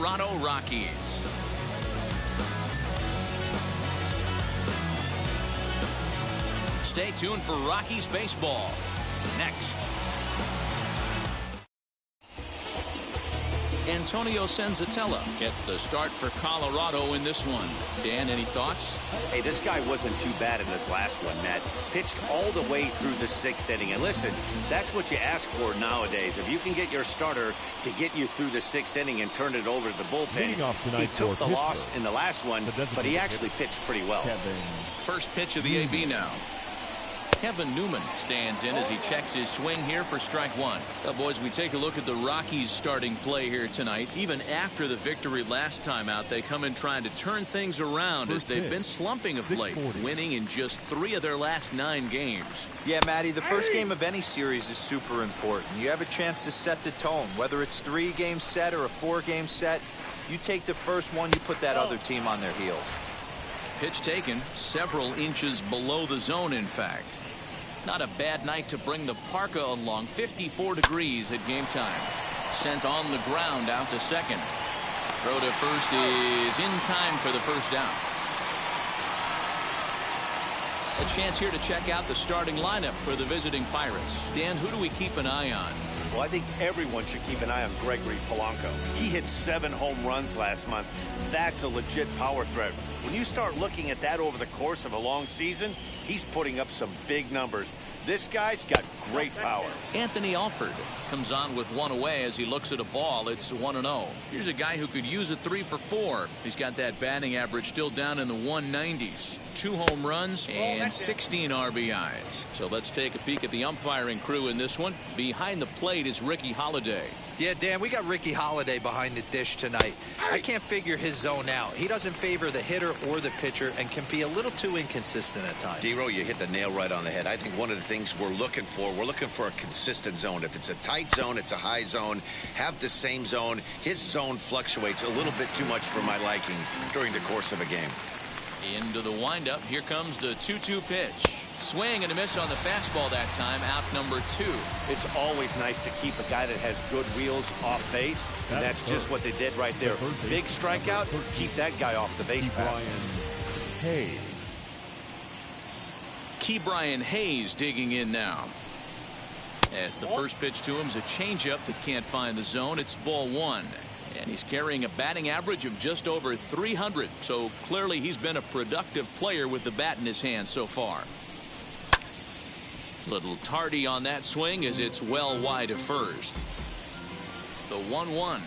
Colorado Rockies. Stay tuned for Rockies baseball next. Antonio Senzatella gets the start for Colorado in this one. Dan, any thoughts? Hey, this guy wasn't too bad in this last one, Matt. Pitched all the way through the 6th inning. And listen, that's what you ask for nowadays. If you can get your starter to get you through the 6th inning and turn it over to the bullpen. He took the loss in the last one, but he actually pitched pretty well. First pitch of the AB now. Kevin Newman stands in as he checks his swing here for strike one. Well, boys, we take a look at the Rockies starting play here tonight. Even after the victory last time out, they come in trying to turn things around as they've been slumping of late, winning in just 3 of their last 9 games. Yeah, Matty, the first game of any series is super important. You have a chance to set the tone, whether it's 3-game set or a 4-game set. You take the first one, you put that other team on their heels. Pitch taken several inches below the zone, in fact. Not a bad night to bring the parka along. 54 degrees at game time. Sent on the ground out to second. Throw to first is in time for the first down. A chance here to check out the starting lineup for the visiting Pirates. Dan, who do we keep an eye on? Well, I think everyone should keep an eye on Gregory Polanco. He hit 7 home runs last month. That's a legit power threat. When you start looking at that over the course of a long season, he's putting up some big numbers. This guy's got great power. Anthony Alford comes on with one away as he looks at a ball. It's 1-0. Here's a guy who could use a 3 for 4. He's got that batting average still down in the 190s. 2 home runs and 16 RBIs. So let's take a peek at the umpiring crew in this one. Behind the plate is Ricky Holiday. Yeah, Dan, we got Ricky Holiday behind the dish tonight. I can't figure his zone out. He doesn't favor the hitter or the pitcher and can be a little too inconsistent at times. D-Row, you hit the nail right on the head. I think one of the things we're looking for a consistent zone. If it's a tight zone, it's a high zone. Have the same zone. His zone fluctuates a little bit too much for my liking during the course of a game. Into the windup. Here comes the 2-2 pitch. Swing and a miss on the fastball that time. Out number 2. It's always nice to keep a guy that has good wheels off base, and that's just what they did right there. Big strikeout, keep that guy off the base path. Ke'Bryan Hayes digging in now. As the first pitch to him is a changeup that can't find the zone. It's ball 1. And he's carrying a batting average of just over 300. So clearly he's been a productive player with the bat in his hand so far. Little tardy on that swing as it's well wide of first. The 1-1.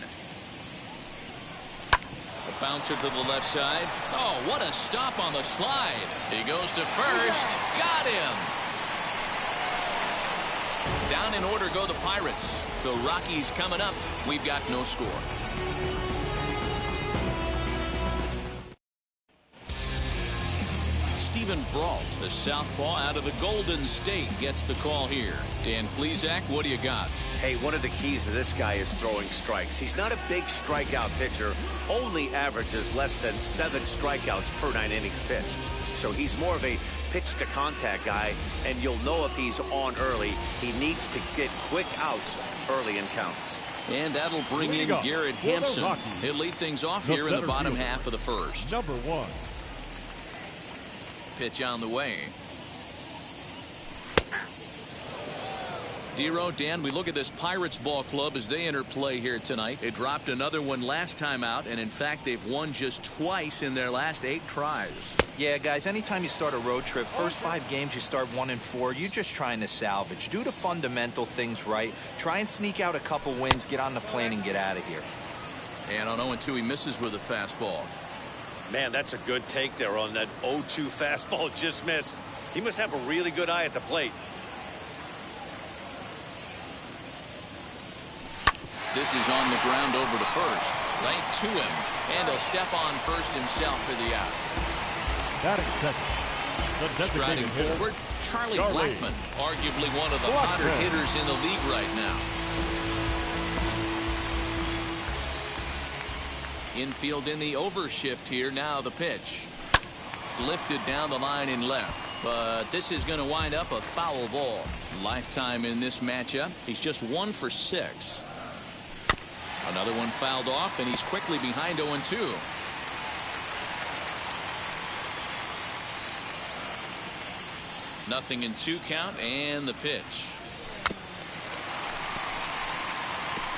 A bouncer to the left side. Oh, what a stop on the slide. He goes to first. Got him. Down in order go the Pirates. The Rockies coming up. We've got no score. Stephen Brault, the southpaw out of the Golden State, gets the call here. Dan Plesac, what do you got? Hey, one of the keys to this guy is throwing strikes. He's not a big strikeout pitcher. Only averages less than 7 strikeouts per 9 innings pitched. So he's more of a pitch to contact guy, and you'll know if he's on early. He needs to get quick outs early in counts. And that'll bring in Garrett Hampson. He'll lead things off here in the bottom half of the first. Number 1. Pitch on the way. D-Row, Dan, we look at this Pirates ball club as they enter play here tonight. It dropped another one last time out, and in fact they've won just twice in their last 8 tries. Yeah, guys, anytime you start a road trip, first 5 games you start 1-4, you're just trying to salvage. Do the fundamental things right. Try and sneak out a couple wins, get on the plane and get out of here. And on 0-2 he misses with a fastball. Man, that's a good take there on that 0-2 fastball. Just missed. He must have a really good eye at the plate. This is on the ground over to first. Right to him. And he'll step on first himself for the out. Batting second. Striding forward, Charlie Blackmon. Arguably one of the hotter hitters in the league right now. Infield in the overshift here. Now the pitch. Lifted down the line in left. But this is going to wind up a foul ball. Lifetime in this matchup. He's just 1 for 6. Another one fouled off, and he's quickly behind 0-2. Nothing in 2 count, and the pitch.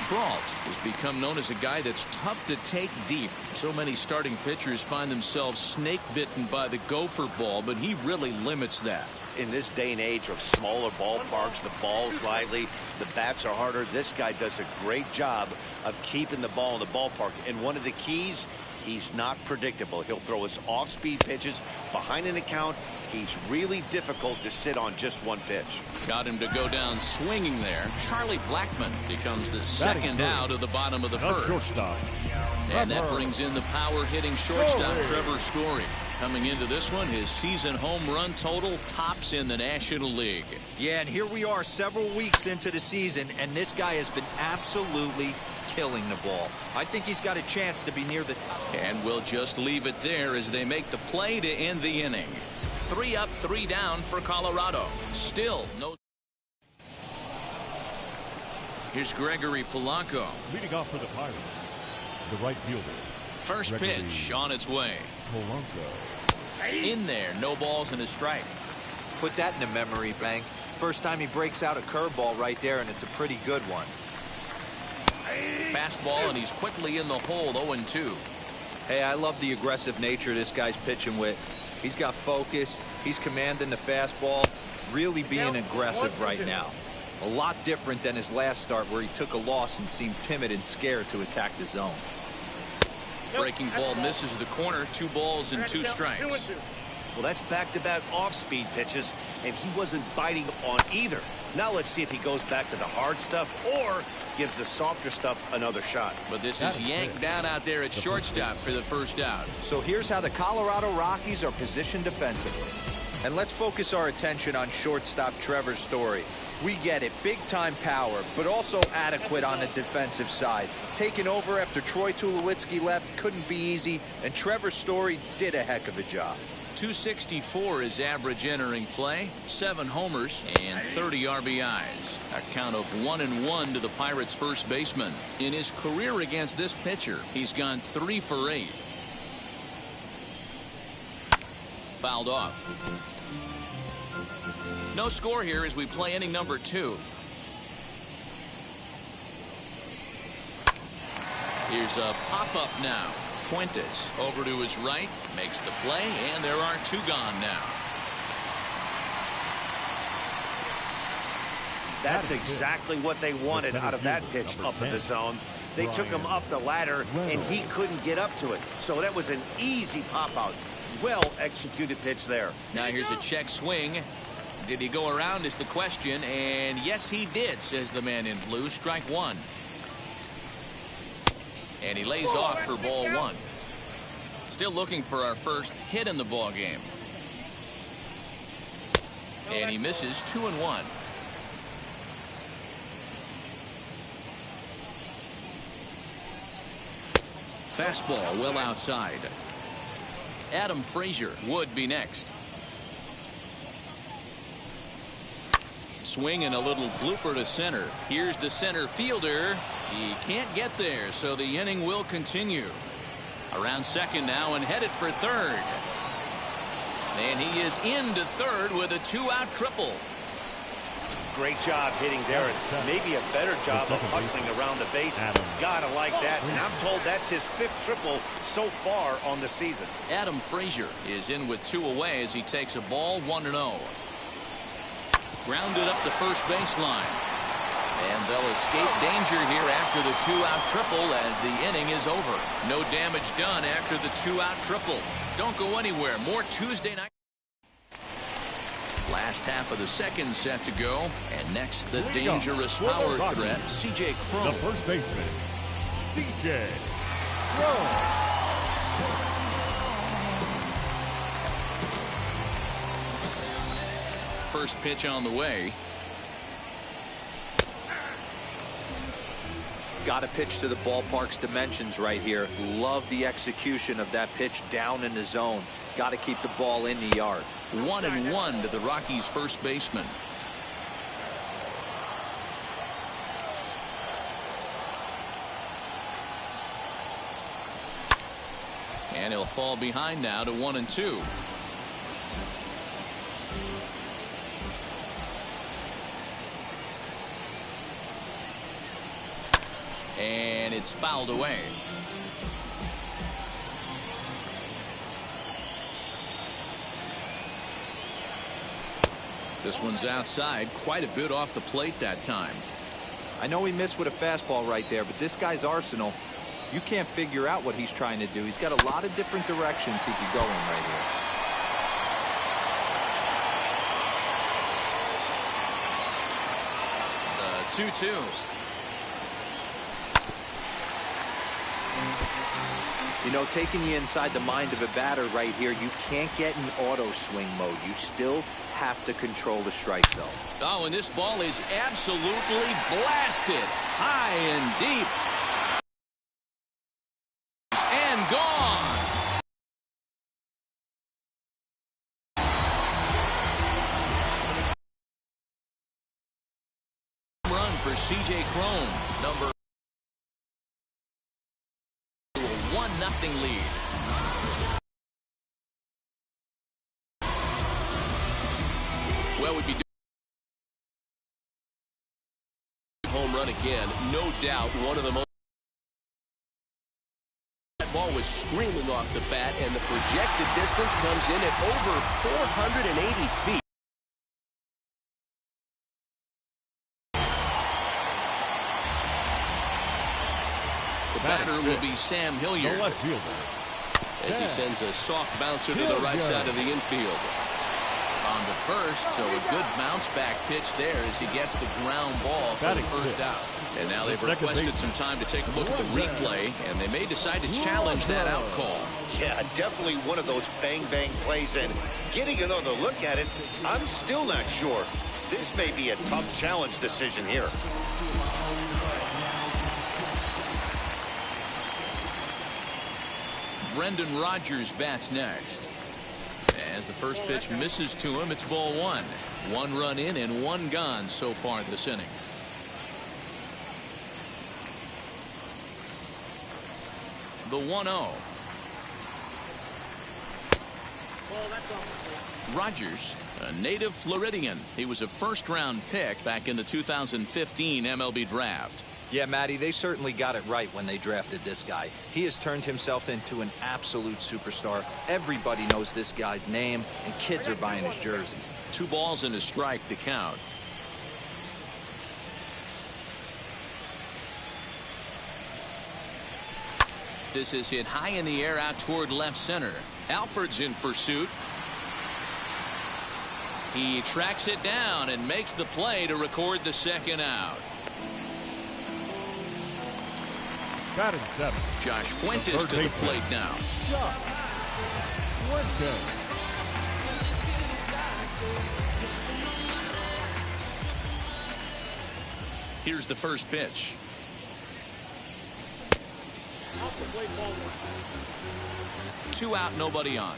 Brault has become known as a guy that's tough to take deep. So many starting pitchers find themselves snake bitten by the gopher ball, but he really limits that. In this day and age of smaller ballparks, the ball's lively, the bats are harder. This guy does a great job of keeping the ball in the ballpark. And one of the keys, he's not predictable. He'll throw his off-speed pitches behind an account. He's really difficult to sit on just one pitch. Got him to go down swinging there. Charlie Blackmon becomes the second out of the bottom of the first. Shortstop. And that brings in the power-hitting shortstop, Trevor Story. Coming into this one, his season home run total tops in the National League. Yeah, and here we are several weeks into the season, and this guy has been absolutely killing the ball. I think he's got a chance to be near the top. And we'll just leave it there as they make the play to end the inning. 3 up, 3 down for Colorado. Still no. Here's Gregory Polanco. Leading off for the Pirates, the right fielder. First pitch on its way. Polanco. In there, no balls and a strike. Put that in the memory bank. First time he breaks out a curveball right there, and it's a pretty good one. Fastball, and he's quickly in the hole, 0-2. Hey, I love the aggressive nature this guy's pitching with. He's got focus. He's commanding the fastball. Really being aggressive right now. A lot different than his last start where he took a loss and seemed timid and scared to attack the zone. Breaking ball misses the corner. 2 balls and 2 strikes. Well, that's back-to-back off-speed pitches, and he wasn't biting on either. Now let's see if he goes back to the hard stuff or gives the softer stuff another shot. But this is yanked down out there at shortstop for the first out. So here's how the Colorado Rockies are positioned defensively. And let's focus our attention on shortstop Trevor Story. We get it, big-time power, but also adequate on the defensive side. Taking over after Troy Tulowitzki left couldn't be easy, and Trevor Story did a heck of a job. 264 is average entering play, 7 homers and 30 RBIs. A count of 1-1 to the Pirates' first baseman. In his career against this pitcher, he's gone 3 for 8. Fouled off. No score here as we play inning number 2. Here's a pop-up now. Fuentes over to his right, makes the play, and there are 2 gone now. That's exactly what they wanted out of that pitch up in the zone. They took him up the ladder, and he couldn't get up to it. So that was an easy pop-out. Well-executed pitch there. Now here's a check swing. Did he go around is the question, and yes, he did, says the man in blue. Strike 1. And he lays off for ball 1. Still looking for our first hit in the ball game. And he misses 2-1. Fastball well outside. Adam Frazier would be next. Swing and a little blooper to center. Here's the center fielder. He can't get there, so the inning will continue. Around second now and headed for third. And he is into third with a 2-out triple. Great job hitting there, and maybe a better job of hustling around the bases. Gotta like that, and I'm told that's his 5th triple so far on the season. Adam Frazier is in with 2 away as he takes a ball 1-0. Grounded up the first baseline. And they'll escape danger here after the 2-out triple as the inning is over. No damage done after the 2-out triple. Don't go anywhere. More Tuesday night. Last half of the second set to go. And next, the dangerous power threat, C.J. Cron. The first baseman, C.J. Cron. First pitch on the way. Got to pitch to the ballpark's dimensions right here. Love the execution of that pitch down in the zone. Got to keep the ball in the yard. 1-1 to the Rockies' first baseman. And he'll fall behind now to 1-2. And it's fouled away. This one's outside, quite a bit off the plate that time. I know he missed with a fastball right there, but this guy's arsenal, you can't figure out what he's trying to do. He's got a lot of different directions he could go in right here. The 2-2. You know, taking you inside the mind of a batter right here, you can't get in auto swing mode. You still have to control the strike zone. Oh, and this ball is absolutely blasted high and deep. And gone. Run for C.J. Cron, number 1-0 lead. Well, we'd be doing home run again, no doubt one of the most. That ball was screaming off the bat, and the projected distance comes in at over 480 feet. The batter will be Sam Hilliard, The left fielder, as he sends a soft bouncer to the right side of the infield. On to first, so a good bounce back pitch there as he gets the ground ball for the first out. And now they've requested some time to take a look at the replay, and they may decide to challenge that out call. Yeah, definitely one of those bang-bang plays, and getting another look at it, I'm still not sure. This may be a tough challenge decision here. Brendan Rodgers bats next. As the first pitch misses to him, it's ball one. 1 run in and 1 gone so far this inning. The 1-0. Rodgers, a native Floridian. He was a first-round pick back in the 2015 MLB draft. Yeah, Matty, they certainly got it right when they drafted this guy. He has turned himself into an absolute superstar. Everybody knows this guy's name, and kids are buying his jerseys. 2 balls and a strike to count. This is hit high in the air out toward left center. Alford's in pursuit. He tracks it down and makes the play to record the second out. batting 7. Josh Fuentes to the plate now. Here's the first pitch. Two out, nobody on.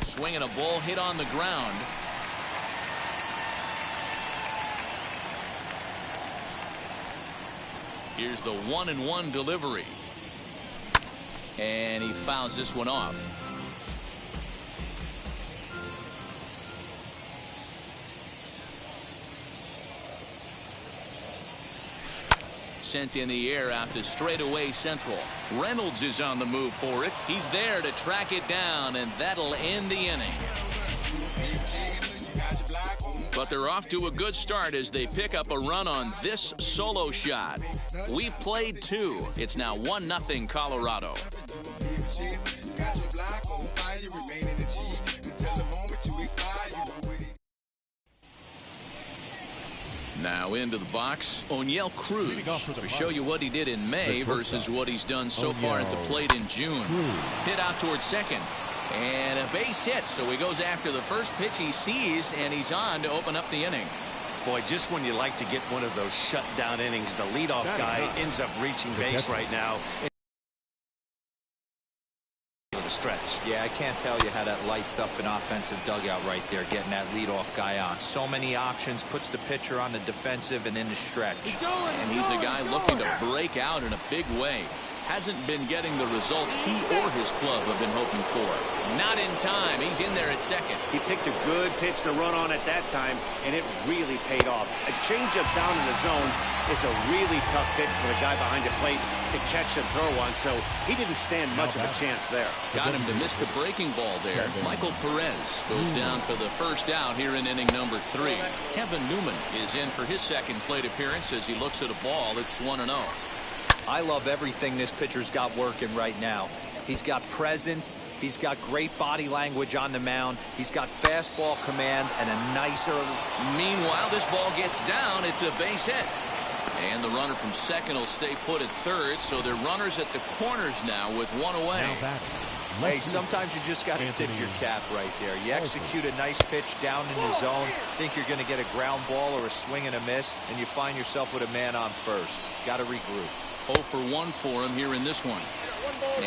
Swinging a ball hit on the ground. Here's the 1-1 delivery. And he fouls this one off. Sent in the air out to straightaway central. Reynolds is on the move for it. He's there to track it down, and that'll end the inning. But they're off to a good start as they pick up a run on this solo shot. We've played 2. It's now 1-0 Colorado. Now into the box, O'Neill Cruz to show you what he did in May versus what he's done so far at the plate in June. Hit out towards second. And a base hit, so he goes after the first pitch he sees, and he's on to open up the inning. Boy, just when you like to get one of those shutdown innings, the leadoff guy ends up reaching base right now. The stretch. Yeah, I can't tell you how that lights up an offensive dugout right there, getting that leadoff guy on. So many options, puts the pitcher on the defensive and in the stretch. And he's a guy looking to break out in a big way. Hasn't been getting the results he or his club have been hoping for. Not in time. He's in there at second. He picked a good pitch to run on at that time, and it really paid off. A changeup down in the zone is a really tough pitch for the guy behind the plate to catch and throw on, so he didn't stand much of a chance there. Got him to miss the breaking ball there. Michael Perez goes down for the first out here in inning number 3. Kevin Newman is in for his second plate appearance as he looks at a ball. It's 1-0. I love everything this pitcher's got working right now. He's got presence. He's got great body language on the mound. He's got fastball command and a nice early. Meanwhile, this ball gets down. It's a base hit. And the runner from second will stay put at third, so they're runners at the corners now with one away. Hey, sometimes you just got to tip your cap right there. You execute a nice pitch down in the zone, think you're going to get a ground ball or a swing and a miss, and you find yourself with a man on first. Got to regroup. 0 for 1 for him here in this one.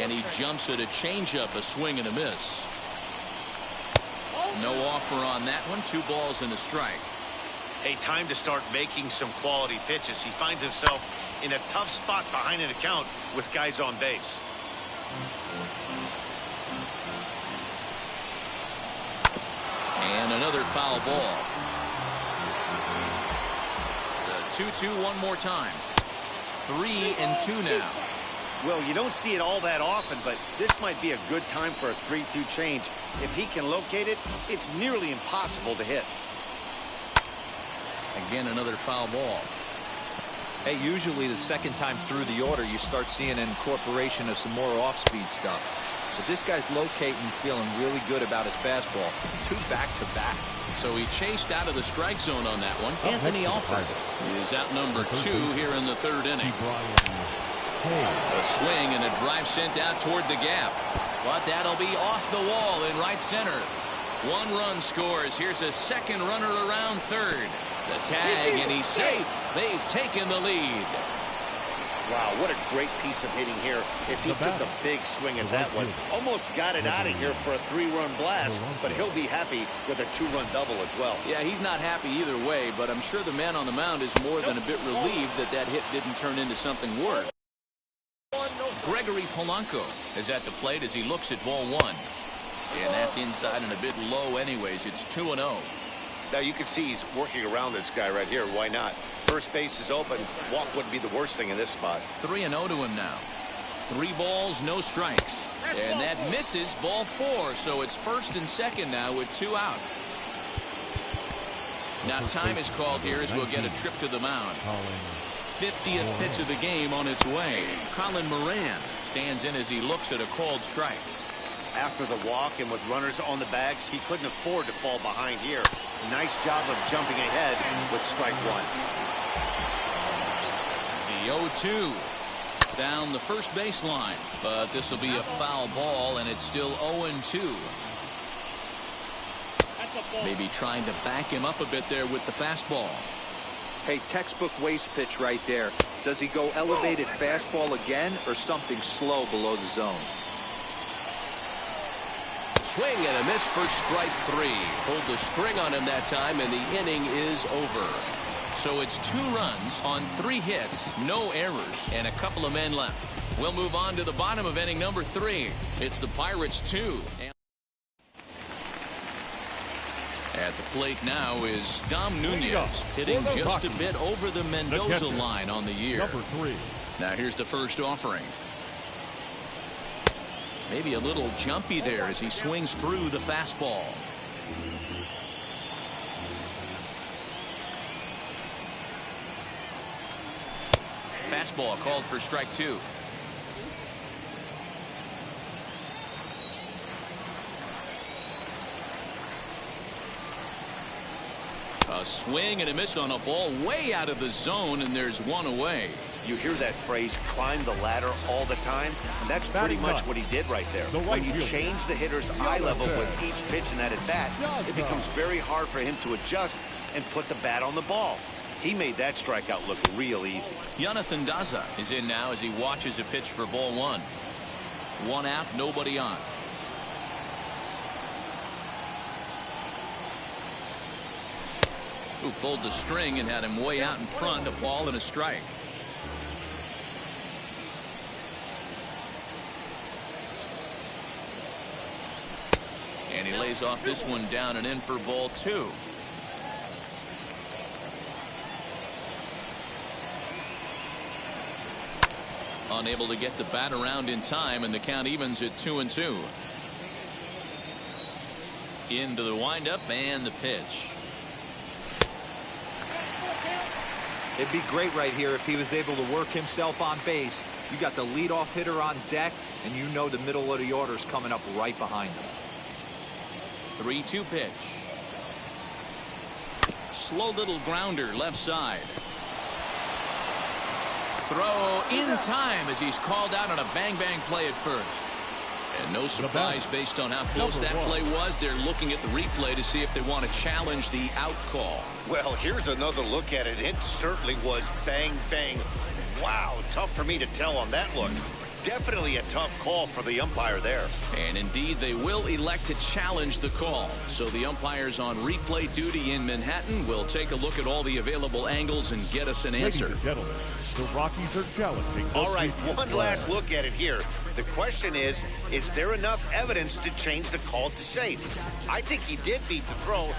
And he jumps at a changeup, a swing and a miss. No offer on that one. 2 balls and a strike. Hey, time to start making some quality pitches. He finds himself in a tough spot behind an account with guys on base. And another foul ball. The 2-2 one more time. 3-2 now. Well, you don't see it all that often, but this might be a good time for a 3-2 change. If he can locate it, it's nearly impossible to hit. Again, another foul ball. Hey, usually the second time through the order, you start seeing an incorporation of some more off-speed stuff. But this guy's locating, feeling really good about his fastball. 2 back-to-back. So he chased out of the strike zone on that one. Anthony Alford is out number 2 here in the 3rd inning. A swing and a drive sent out toward the gap. But that'll be off the wall in right center. 1 run scores. Here's a second runner around third. The tag, and he's safe. They've taken the lead. Wow, what a great piece of hitting here as he took a big swing at that one. Almost got it out of here for a 3-run blast, but he'll be happy with a 2-run double as well. Yeah, he's not happy either way, but I'm sure the man on the mound is more than a bit relieved that that hit didn't turn into something worse. Gregory Polanco is at the plate as he looks at ball 1. And that's inside and a bit low anyways. It's 2-0. Now you can see he's working around this guy right here. Why not? First base is open. Walk wouldn't be the worst thing in this spot. 3-0 to him now. 3 balls, no strikes. And that misses ball 4. So it's first and second now with 2 out. Now time is called here as we'll get a trip to the mound. 50th pitch of the game on its way. Colin Moran stands in as he looks at a called strike. After the walk and with runners on the bags, he couldn't afford to fall behind here. Nice job of jumping ahead with strike 1. The 0-2 down the first baseline, but this will be a foul ball, and it's still 0-2. Maybe trying to back him up a bit there with the fastball. Hey, textbook waste pitch right there. Does he go elevated fastball again or something slow below the zone? Swing and a miss for strike 3. Pulled the string on him that time, and the inning is over. So it's 2 runs on 3 hits, no errors, and a couple of men left. We'll move on to the bottom of inning number 3. It's the Pirates 2. At the plate now is Dom Nunez, hitting just a bit over the Mendoza line on the year. Number 3. Now here's the first offering. Maybe a little jumpy there as he swings through the fastball. Fastball called for strike 2. A swing and a miss on a ball way out of the zone, and there's 1 away. You hear that phrase, climb the ladder, all the time, and that's pretty much what he did right there. When you change the hitter's eye level with each pitch in that at-bat, it becomes very hard for him to adjust and put the bat on the ball. He made that strikeout look real easy. Jonathan Daza is in now as he watches a pitch for ball 1. 1 out, nobody on. who pulled the string and had him way out in front, a ball and a strike. And he lays off this one down and in for ball 2. Unable to get the bat around in time, and the count evens at 2-2. Into the windup and the pitch. It'd be great right here if he was able to work himself on base. You got the leadoff hitter on deck, and you know the middle of the order's coming up right behind him. 3-2 pitch. Slow little grounder left side. Throw in time as he's called out on a bang-bang play at first. And no surprise based on how close that play was. They're looking at the replay to see if they want to challenge the out call. Well, here's another look at it. It certainly was bang, bang. Wow, tough for me to tell on that look. Definitely a tough call for the umpire there. And indeed, they will elect to challenge the call. So the umpires on replay duty in Manhattan will take a look at all the available angles and get us an answer. Ladies and gentlemen, the Rockies are challenging. All right, one last look at it here. The question is there enough evidence to change the call to safe? I think he did beat the throw.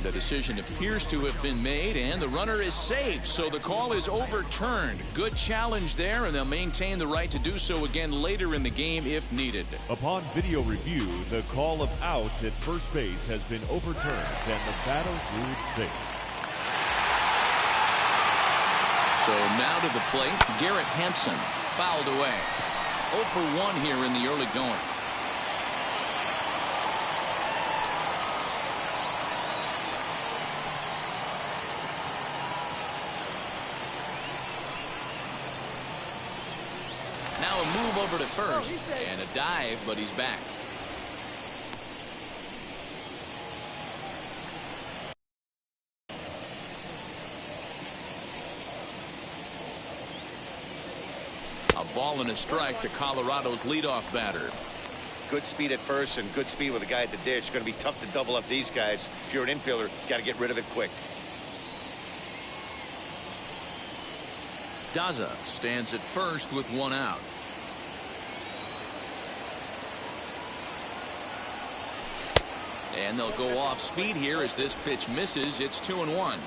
The decision appears to have been made, and the runner is safe, so the call is overturned. Good challenge there, and they'll maintain the right to do so again later in the game if needed. Upon video review, the call of out at first base has been overturned, and the batter ruled safe. So now to the plate, Garrett Hampson fouled away. 0 for 1 here in the early going. Now a move over to first and a dive, but he's back. A ball and a strike to Colorado's leadoff batter. Good speed at first and good speed with a guy at the dish. Going to be tough to double up these guys. If you're an infielder, got to get rid of it quick. Daza stands at first with 1 out. And they'll go off speed here as this pitch misses. It's 2-1.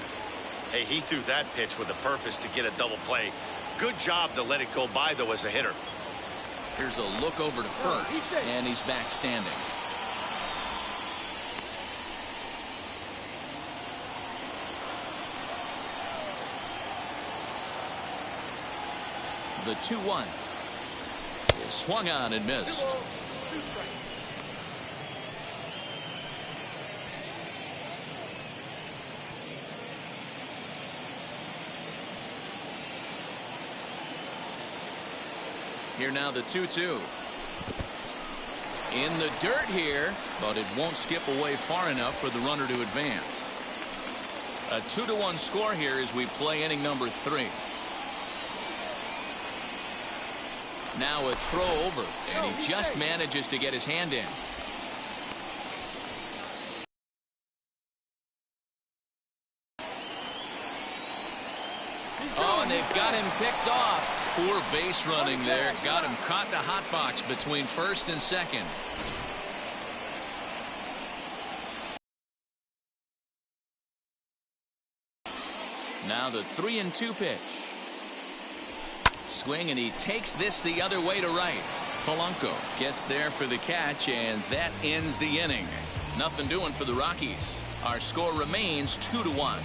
Hey, he threw that pitch with a purpose to get a double play. Good job to let it go by, though, as a hitter. Here's a look over to first, and he's back standing. The 2-1 is swung on and missed. Here now the 2-2. In the dirt here, but it won't skip away far enough for the runner to advance. A 2-1 score here as we play inning number 3. Now a throw over, and he just manages to get his hand in. Oh, and they've got him picked off. Poor base running there. Got him caught in the hot box between first and second. Now the 3-2 pitch. Swing, and he takes this the other way to right. Polanco gets there for the catch, and that ends the inning. Nothing doing for the Rockies. Our score remains 2-1.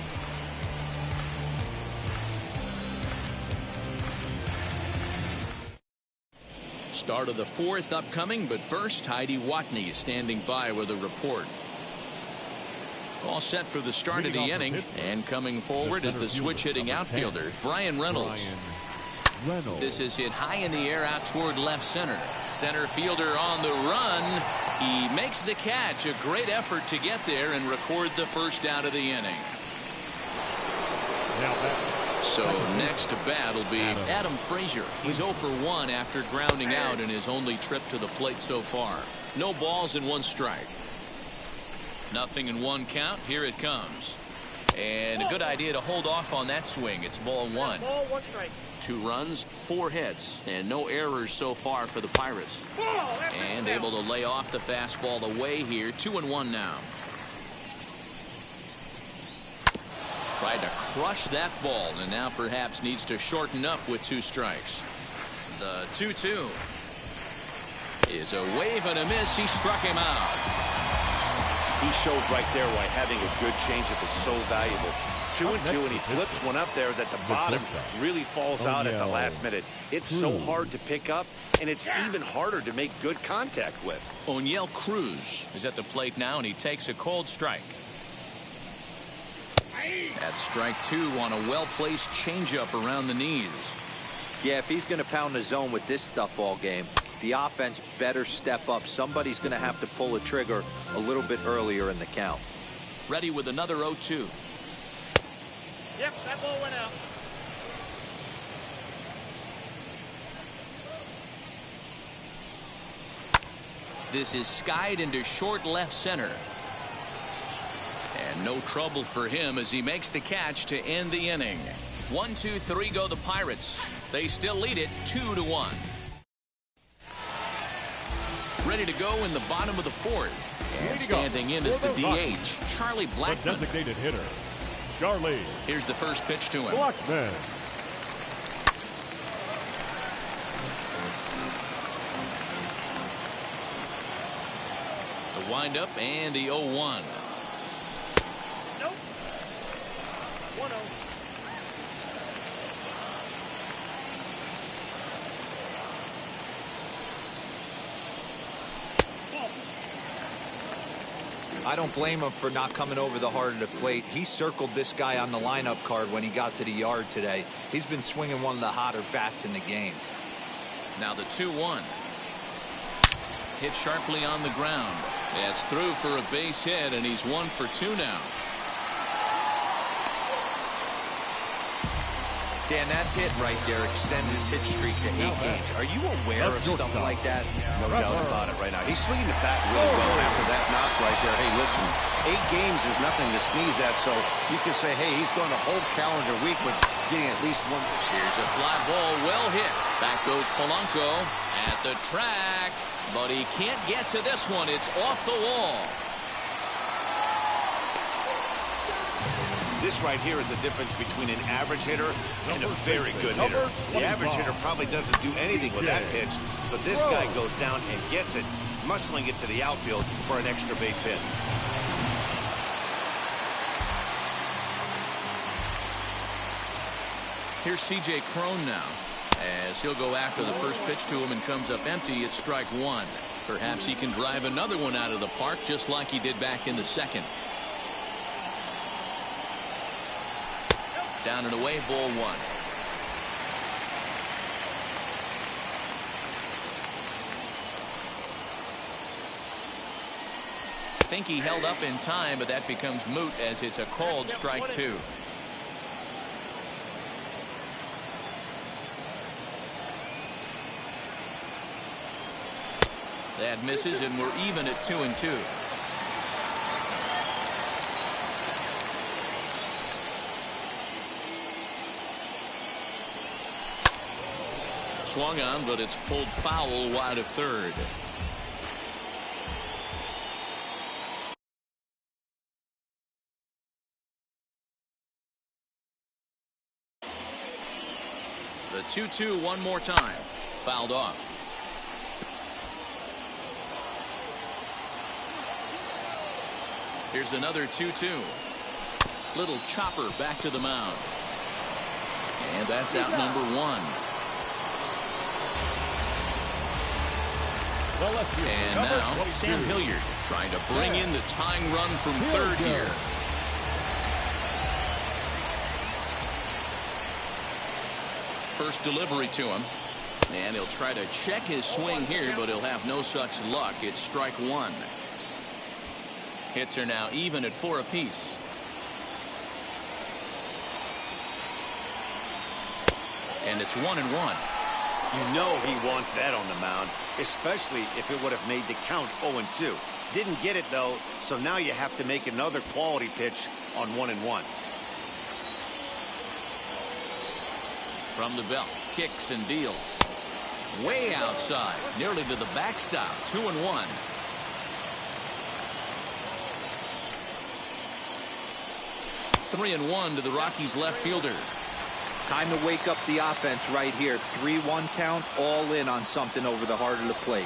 Start of the 4th upcoming, but first, Heidi Watney standing by with a report. All set for the start of the inning, and coming forward is the switch-hitting outfielder, Brian Reynolds. This is hit high in the air out toward left center. Center fielder on the run. He makes the catch. A great effort to get there and record the first out of the inning. So next to bat will be Adam Frazier. He's 0 for 1 after grounding out in his only trip to the plate so far. No balls and 1 strike. Nothing in 1 count. Here it comes. And a good idea to hold off on that swing. It's ball one. Ball, 1 strike. 2 runs, 4 hits, and no errors so far for the Pirates. And able to lay off the fastball away here. 2-1 now. Tried to crush that ball, and now perhaps needs to shorten up with 2 strikes. The 2-2 is a wave and a miss. He struck him out. He showed right there why having a good changeup is so valuable. 2-2, and he flips one up there that the bottom really falls out at the last minute. It's so hard to pick up, and it's even harder to make good contact with. O'Neill Cruz is at the plate now, and he takes a cold strike. That's strike 2 on a well-placed changeup around the knees. Yeah, if he's going to pound the zone with this stuff all game, the offense better step up. Somebody's going to have to pull a trigger a little bit earlier in the count. Ready with another 0-2. Yep, that ball went out. This is skied into short left center. And no trouble for him as he makes the catch to end the inning. 1, 2, 3 go the Pirates. They still lead it 2-1. Ready to go in the bottom of the 4th. And standing in is the DH, Charlie Blackmon. The designated hitter, Charlie. Here's the first pitch to him. Blackmon. The windup and the 0-1. Nope. 1-0. I don't blame him for not coming over the heart of the plate. He circled this guy on the lineup card when he got to the yard today. He's been swinging one of the hotter bats in the game. Now the 2-1. Hit sharply on the ground. That's through for a base hit, and he's 1 for 2 now. Dan, that hit right there extends his hit streak to 8 games. Are you aware of stuff like that? No doubt about it right now. He's swinging the bat really well after that knock right there. Hey, listen, 8 games is nothing to sneeze at, so you can say, hey, he's going a whole calendar week with getting at least 1. Here's a fly ball, well hit. Back goes Polanco at the track, but he can't get to this one. It's off the wall. This right here is the difference between an average hitter and a very good hitter. The average hitter probably doesn't do anything with that pitch, but this guy goes down and gets it, muscling it to the outfield for an extra base hit. Here's C.J. Cron now, as he'll go after the first pitch to him and comes up empty. It's strike 1. Perhaps he can drive another one out of the park just like he did back in the second. Down and away, ball 1. Think he held up in time, but that becomes moot as it's a called strike 2. That misses, and we're even at 2-2. Swung on, but it's pulled foul wide of third. The 2-2 one more time. Fouled off. Here's another 2-2. Little chopper back to the mound. And that's out number 1. And now Sam Hilliard trying to bring in the tying run from third here. First delivery to him. And he'll try to check his swing here, but he'll have no such luck. It's strike 1. Hits are now even at 4 apiece. And it's 1-1. You know he wants that on the mound, especially if it would have made the count 0-2. Didn't get it, though, so now you have to make another quality pitch on 1-1. From the belt, kicks and deals. Way outside, nearly to the backstop. 2-1. Three and 1 to the Rockies left fielder. Time to wake up the offense right here. 3-1 count, all in on something over the heart of the plate.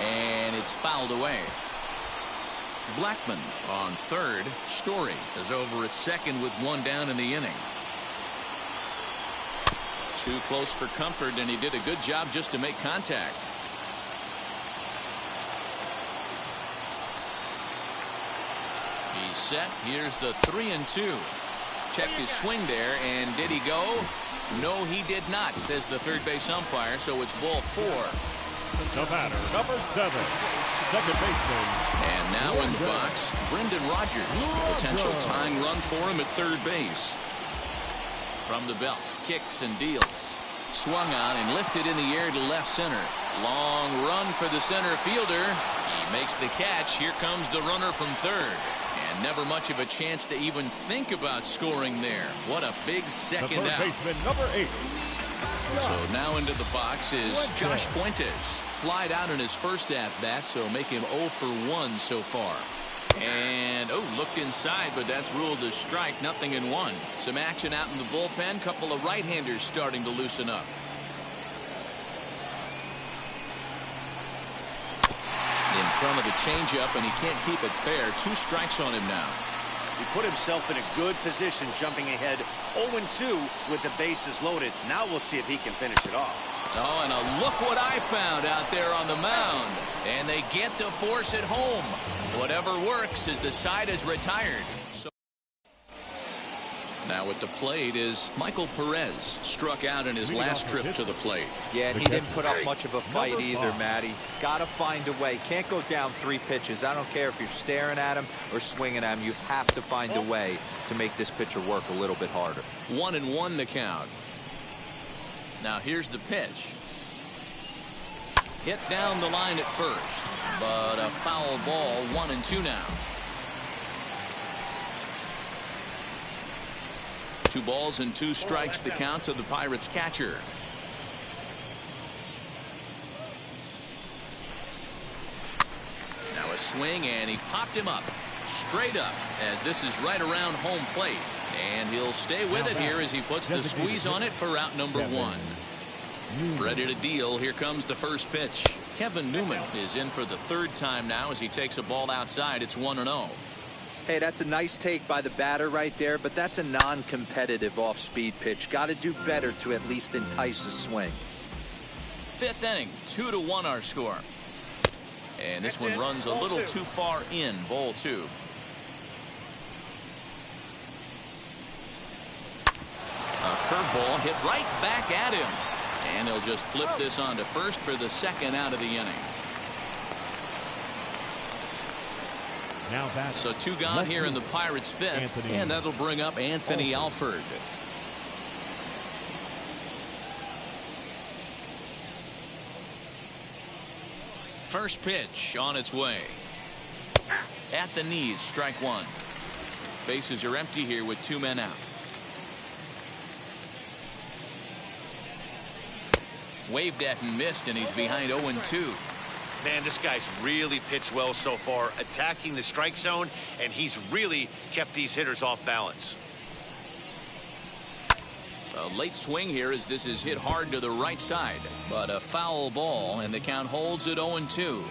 And it's fouled away. Blackman on third. Story is over at second with one down in the inning. Too close for comfort, and he did a good job just to make contact. He's set. Here's the 3-2. Checked his swing there, and did he go? No, he did not, says the third base umpire, so it's ball 4. The batter, number 7, second baseman. And now in the box, Brendan Rodgers. Potential tying run for him at third base. From the belt, kicks and deals. Swung on and lifted in the air to left center. Long run for the center fielder. He makes the catch. Here comes the runner from third. And never much of a chance to even think about scoring there. What a big second The out. third baseman, number 8. So now into the box is Josh Fuentes. Flied out in his first at-bat, so make him 0 for 1 so far. And, looked inside, but that's ruled a strike. 0-1. Some action out in the bullpen. Couple of right-handers starting to loosen up. In front of the changeup, and he can't keep it fair. 2 strikes on him now. He put himself in a good position, jumping ahead 0-2 with the bases loaded. Now we'll see if he can finish it off. Oh, and look what I found out there on the mound. And they get to force it home. Whatever works as the side is retired. So now at the plate is Michael Perez. Struck out in his last trip to the plate. Yeah, and he didn't put up much of a fight either, Matty. Got to find a way. Can't go down 3 pitches. I don't care if you're staring at him or swinging at him. You have to find a way to make this pitcher work a little bit harder. 1-1 the count. Now here's the pitch. Hit down the line at first, but a foul ball. 1-2 now. 2 balls and 2 strikes the count to the Pirates catcher. Now a swing, and he popped him up straight up as this is right around home plate, and he'll stay with it here as he puts the squeeze on it for out number 1. Ready to deal. Here comes the first pitch. Kevin Newman is in for the 3rd time now as he takes a ball outside. It's 1-0. Hey, that's a nice take by the batter right there, but that's a non-competitive off-speed pitch. Got to do better to at least entice a swing. 5th inning, 2-1 our score. And this one runs a little too far in. Ball 2. A curveball hit right back at him. And he'll just flip this on to first for the 2nd out of the inning. Now back. So 2 gone here in the Pirates' 5th, and that'll bring up Anthony Alford. First pitch on its way. At the knees, strike 1. Bases are empty here with 2 men out. Waved at and missed, and he's behind 0-2. Man, this guy's really pitched well so far, attacking the strike zone, and he's really kept these hitters off balance. A late swing here as this is hit hard to the right side, but a foul ball, and the count holds at 0-2.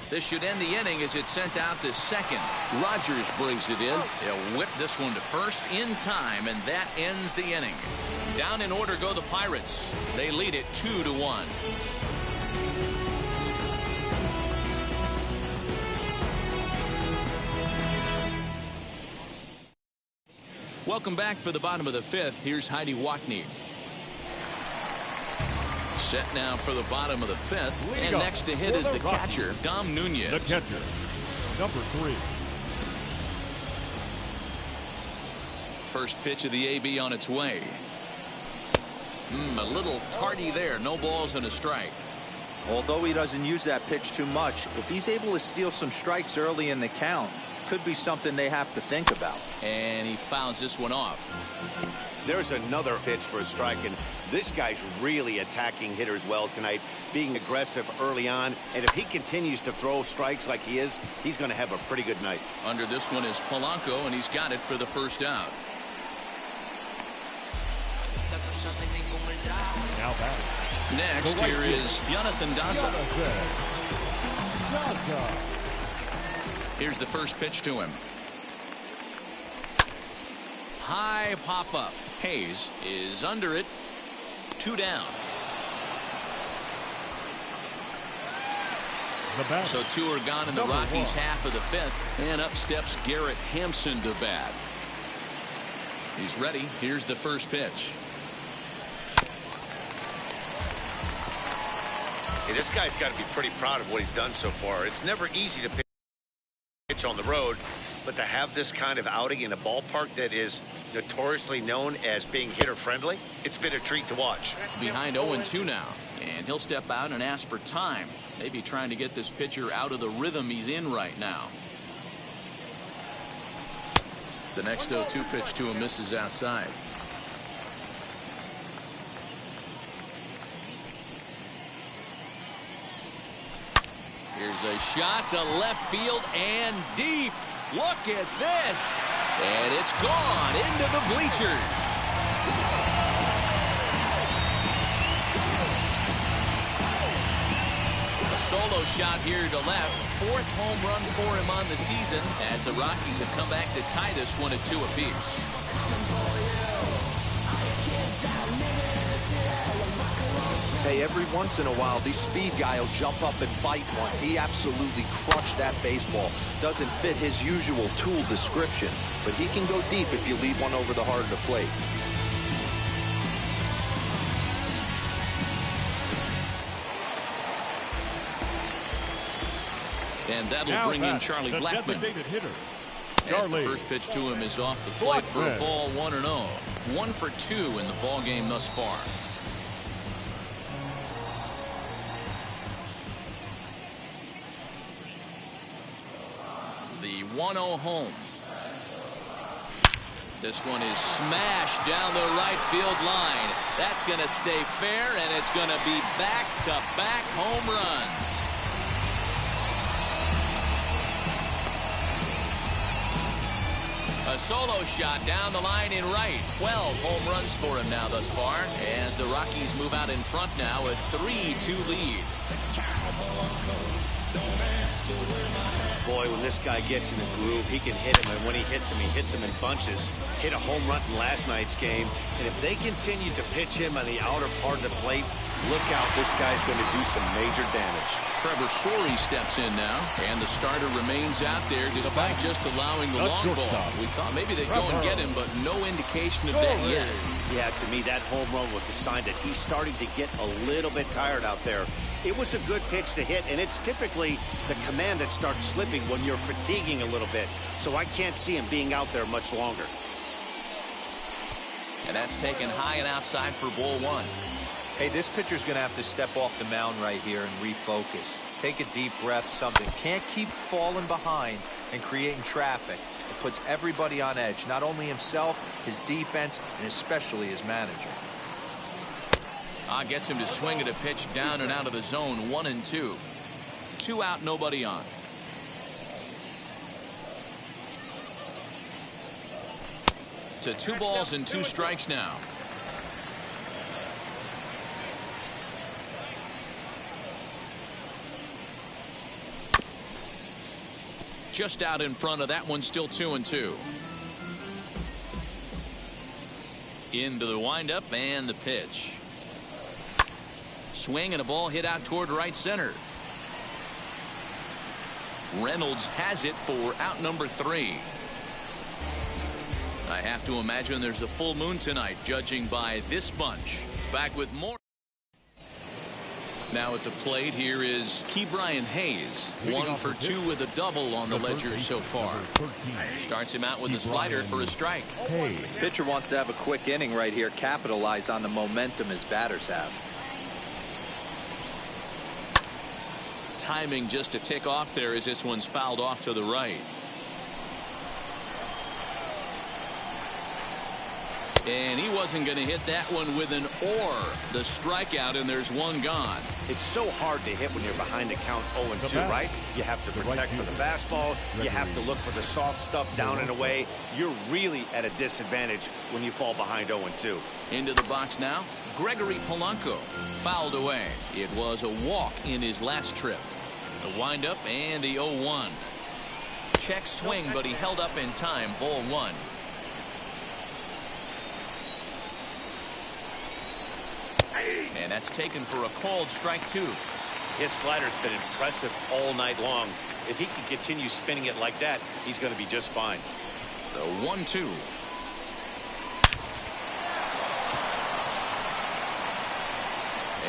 This should end the inning as it's sent out to second. Rodgers brings it in. He'll whip this one to first in time, and that ends the inning. Down in order go the Pirates. They lead it 2-1. Welcome back for the bottom of the 5th. Here's Heidi Watney. Set now for the bottom of the 5th, and next to hit is the catcher, Dom Nunez. The catcher, number 3. First pitch of the AB on its way. A little tardy there. No balls and a strike. Although he doesn't use that pitch too much, if he's able to steal some strikes early in the count, could be something they have to think about. And he fouls this one off. There's another pitch for a strike, and this guy's really attacking hitters well tonight, being aggressive early on. And if he continues to throw strikes like he is, he's going to have a pretty good night. Under this one is Polanco, and he's got it for the first out. Now back. Next, here is Jonathan Daza. Here's the first pitch to him. High pop up. Hayes is under it. 2 down. So 2 are gone in the Rockies' half of the 5th. And up steps Garrett Hampson to bat. He's ready. Here's the first pitch. Hey, this guy's got to be pretty proud of what he's done so far. It's never easy to pitch on the road, but to have this kind of outing in a ballpark that is notoriously known as being hitter friendly, it's been a treat to watch. Behind 0-2 now, and he'll step out and ask for time, maybe trying to get this pitcher out of the rhythm he's in right now. The next 0-2 pitch to him misses outside. Here's a shot to left field and deep. Look at this. And it's gone into the bleachers. A solo shot here to left. 4th home run for him on the season as the Rockies have come back to tie this one at 2 apiece. Hey, every once in a while, the speed guy will jump up and bite one. He absolutely crushed that baseball. Doesn't fit his usual tool description, but he can go deep if you leave one over the heart of the plate. And that'll bring in Charlie Blackmon. As the first pitch to him is off the plate for a ball, 1-0. 1 for 2 in the ball game thus far. The 1-0 home. This one is smashed down the right field line. That's going to stay fair, and it's going to be back-to-back home runs. A solo shot down the line in right. 12 home runs for him now thus far, as the Rockies move out in front now, a 3-2 lead. Boy, when this guy gets in the groove, he can hit him, and when he hits him in bunches. Hit a home run in last night's game, and if they continue to pitch him on the outer part of the plate, look out, this guy's going to do some major damage. Trevor Story steps in now, and the starter remains out there despite just allowing the long ball. We thought maybe they'd go and get him, but no indication of that yet. Yeah, to me, that home run was a sign that he's starting to get a little bit tired out there. It was a good pitch to hit, and it's typically the command that starts slipping when you're fatiguing a little bit. So I can't see him being out there much longer. And that's taken high and outside for ball 1. Hey, this pitcher's going to have to step off the mound right here and refocus. Take a deep breath, something. Can't keep falling behind and creating traffic. It puts everybody on edge, not only himself, his defense, and especially his manager. Gets him to swing at a pitch down and out of the zone, 1-2. 2 out, nobody on. To 2 balls and 2 strikes now. Just out in front of that one, still 2-2. Into the windup and the pitch. Swing and a ball hit out toward right center. Reynolds has it for out number 3. I have to imagine there's a full moon tonight, judging by this bunch. Back with more. Now at the plate, here is Ke'Bryan Hayes. 1 for 2 with a double on the ledger so far. Starts him out with a slider for a strike. Pitcher wants to have a quick inning right here, capitalize on the momentum his batters have. timing just to tick off there as this one's fouled off to the right. And he wasn't going to hit that one with an or. The strikeout, and there's one gone. It's so hard to hit when you're behind the count 0-2, right? You have to protect for the fastball. You have to look for the soft stuff down and away. You're really at a disadvantage when you fall behind 0-2. Into the box now, Gregory Polanco. Fouled away. It was a walk in his last trip. The windup and the 0-1. Check swing, but he held up in time. Ball 1. And that's taken for a called strike 2. His slider's been impressive all night long. If he can continue spinning it like that, he's going to be just fine. The 1-2.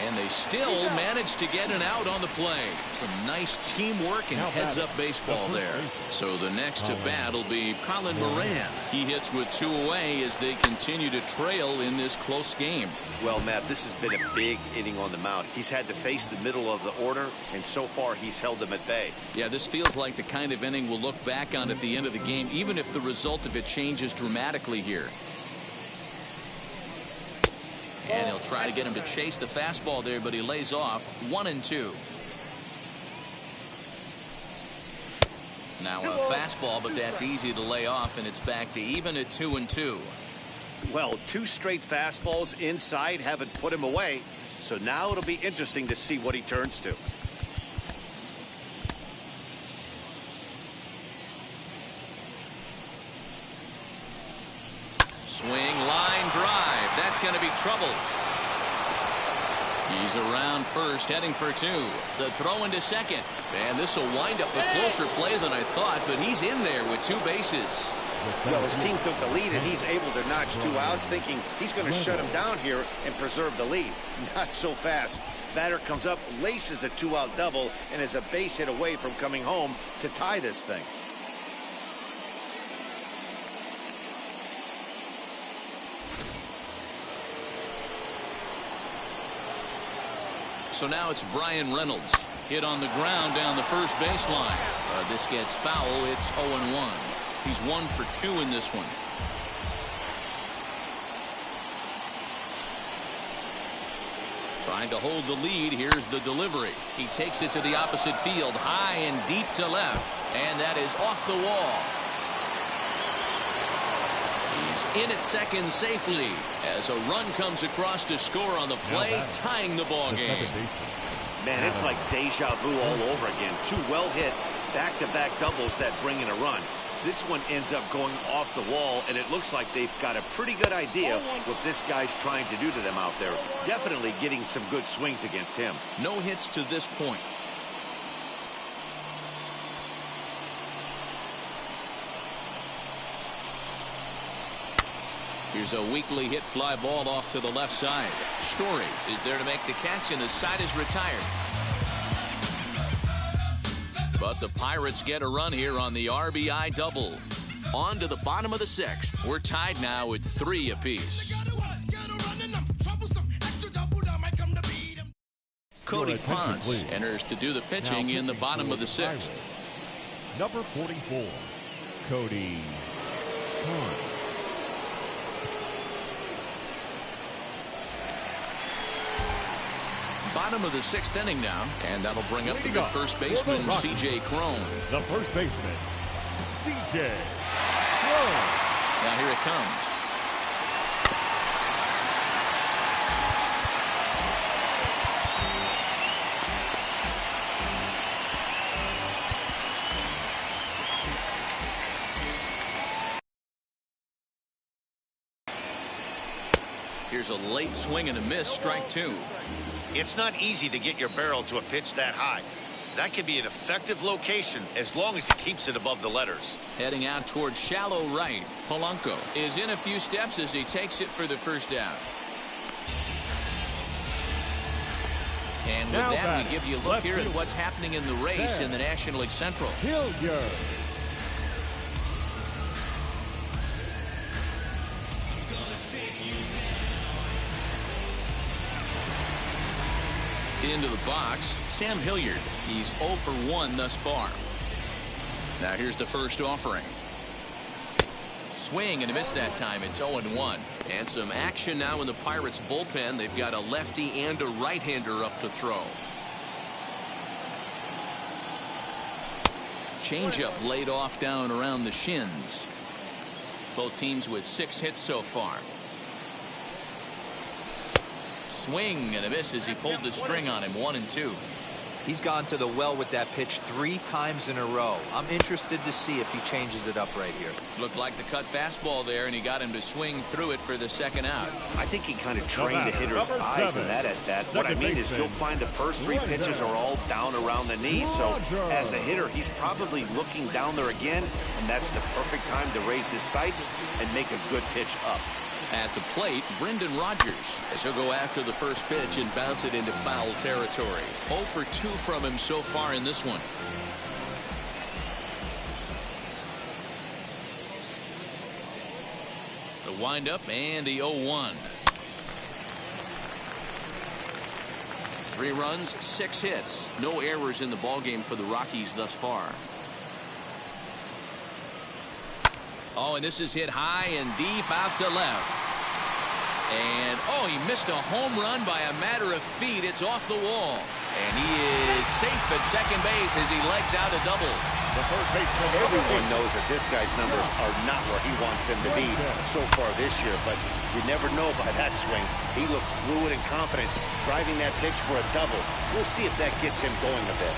And they still managed to get an out on the play. Some nice teamwork and heads-up baseball there. So the next to bat will be Colin Moran. He hits with 2 away as they continue to trail in this close game. Well, Matt, this has been a big inning on the mound. He's had to face the middle of the order, and so far he's held them at bay. Yeah, this feels like the kind of inning we'll look back on at the end of the game, even if the result of it changes dramatically here. And he'll try to get him to chase the fastball there, but he lays off. 1-2. Now a fastball, but that's easy to lay off, and it's back to even at 2-2. Well, 2 straight fastballs inside haven't put him away, so now it'll be interesting to see what he turns to. Swing, line drive. That's going to be trouble. He's around first, heading for 2. The throw into second. And this will wind up a closer play than I thought, but he's in there with 2 bases. Well, his team took the lead, and he's able to notch 2 outs, thinking he's going to shut him down here and preserve the lead. Not so fast. Batter comes up, laces a 2-out double, and is a base hit away from coming home to tie this thing. So now it's Brian Reynolds. Hit on the ground down the first baseline. This gets foul. It's 0-1. He's 1 for 2 in this one. Trying to hold the lead. Here's the delivery. He takes it to the opposite field, high and deep to left. And that is off the wall. He's in at second safely as a run comes across to score on the play, tying the ball game. Man, it's like deja vu all over again. 2 well-hit back-to-back doubles that bring in a run. This one ends up going off the wall, and it looks like they've got a pretty good idea what this guy's trying to do to them out there. Definitely getting some good swings against him. No hits to this point. Here's a weakly hit fly ball off to the left side. Story is there to make the catch, and the side is retired. But the Pirates get a run here on the RBI double. On to the bottom of the 6th. We're tied now at 3 apiece. Cody Ponce enters to do the pitching in the bottom of the 6th. Number 44, Cody Ponce. Bottom of the 6th inning now, and that'll bring up the good first baseman, C.J. Cron. The first baseman, C.J. Cron. Now here it comes. Here's a late swing and a miss, strike 2. It's not easy to get your barrel to a pitch that high. That can be an effective location as long as he keeps it above the letters. Heading out towards shallow right. Polanco is in a few steps as he takes it for the first out. And with that, we give you a look here at what's happening in the race in the National League Central. Hilliard. Into the box, Sam Hilliard. He's 0 for 1 thus far. Now here's the first offering. Swing and a miss that time. It's 0-1. And some action now in the Pirates bullpen. They've got a lefty and a right-hander up to throw. Changeup laid off down around the shins. Both teams with 6 hits so far. Swing and a miss as he pulled the string on him. 1-2. He's gone to the well with that pitch 3 times in a row. I'm interested to see if he changes it up right here. Looked like the cut fastball there, and he got him to swing through it for the second out. I think he kind of trained a hitter's eyes in that at that. What I mean is you'll find the first 3 pitches are all down around the knees. So as a hitter, he's probably looking down there again, and that's the perfect time to raise his sights and make a good pitch up. At the plate, Brendan Rodgers, as he'll go after the first pitch and bounce it into foul territory. 0 for 2 from him so far in this one. The windup and the 0-1. 3 runs, 6 hits. No errors in the ballgame for the Rockies thus far. Oh, and this is hit high and deep out to left. And, oh, he missed a home run by a matter of feet. It's off the wall. And he is safe at second base as he legs out a double. The third baseman. Everyone knows that this guy's numbers are not where he wants them to be so far this year, but you never know by that swing. He looked fluid and confident driving that pitch for a double. We'll see if that gets him going a bit.